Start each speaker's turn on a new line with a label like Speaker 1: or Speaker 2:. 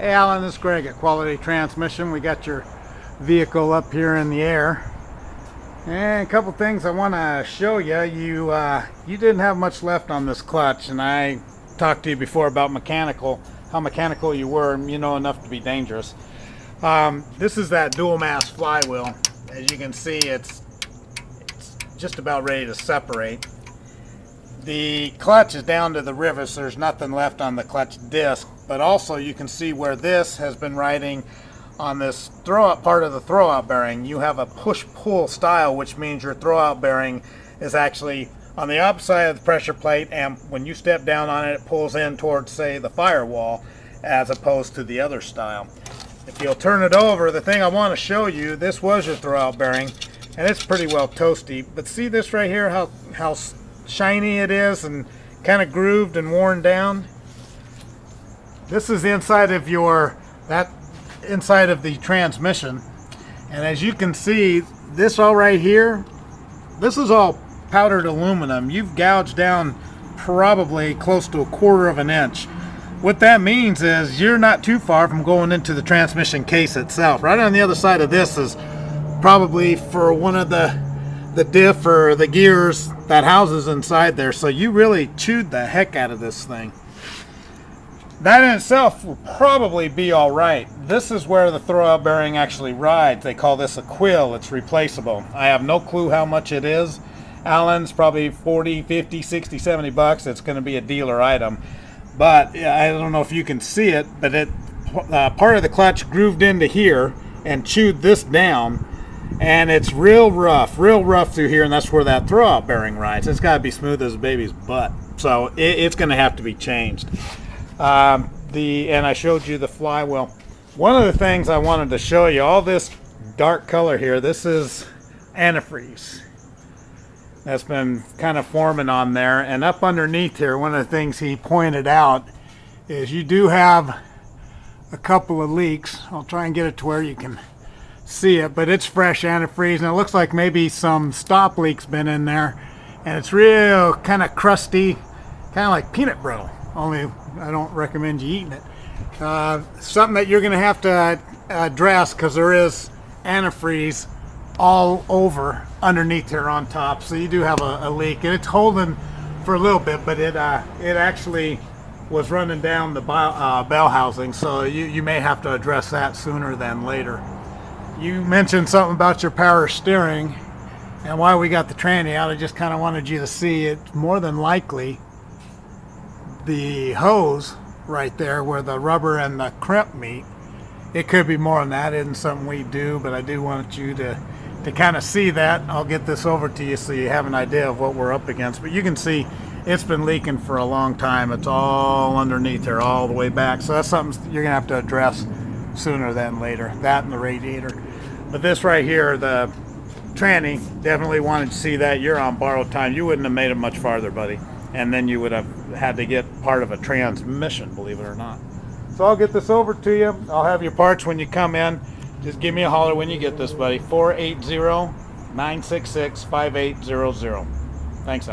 Speaker 1: Hey Alan, this is Greg at Quality Transmission. We got your vehicle up here in the air. And a couple things I want to show you. You didn't have much left on this clutch, and I talked to you before about how mechanical you were, and you know enough to be dangerous. This is that dual mass flywheel. As you can see, it's just about ready to separate. The clutch is down to the rivets. There's nothing left on the clutch disc, but also you can see where this has been riding on this throwout part of the throwout bearing. You have a push-pull style, which means your throwout bearing is actually on the opposite side of the pressure plate, and when you step down on it, it pulls in towards, say, the firewall, as opposed to the other style. If you'll turn it over, the thing I want to show you, this was your throwout bearing, and it's pretty well toasty, but see this right here, how shiny it is and kind of grooved and worn down. This is the inside of inside of the transmission, and as you can see, this all right here, this is all powdered aluminum. You've gouged down probably close to 1/4 of an inch. What that means is you're not too far from going into the transmission case itself. Right on the other side of this is probably for one of the diff or the gears that houses inside there. So you really chewed the heck out of this thing. That in itself will probably be all right. This is where the throwout bearing actually rides. They call this a quill. It's replaceable. I have no clue how much it is. Allen's probably 40, 50, 60, 70 bucks. It's going to be a dealer item. But I don't know if you can see it, but part of the clutch grooved into here and chewed this down. And it's real rough through here, and that's where that throwout bearing rides. It's got to be smooth as a baby's butt. So it's going to have to be changed. And I showed you the flywheel. One of the things I wanted to show you, all this dark color here, this is antifreeze that's been kind of forming on there. And up underneath here, one of the things he pointed out is you do have a couple of leaks. I'll try and get it to where you can see it, but it's fresh antifreeze, and it looks like maybe some stop leak's been in there, and it's real kind of crusty, kind of like peanut brittle, only I don't recommend you eating it. Something that you're going to have to address, because there is antifreeze all over underneath here on top, so you do have a leak, and it's holding for a little bit, but it actually was running down the bell housing, so you may have to address that sooner than later. You mentioned something about your power steering and why we got the tranny out. I just kind of wanted you to see it. More than likely the hose right there where the rubber and the crimp meet, it could be more than that. It isn't something we do, but I do want you to kind of see that. I'll get this over to you so you have an idea of what we're up against, but you can see it's been leaking for a long time. It's all underneath there all the way back, so that's something you're gonna have to address sooner than later, that and the radiator. But this right here, the tranny, definitely wanted to see that. You're on borrowed time. You wouldn't have made it much farther, buddy, and then you would have had to get part of a transmission, believe it or not. So I'll get this over to you. I'll have your parts when you come in. Just give me a holler when you get this, buddy. 480-966-5800. Thanks, Al.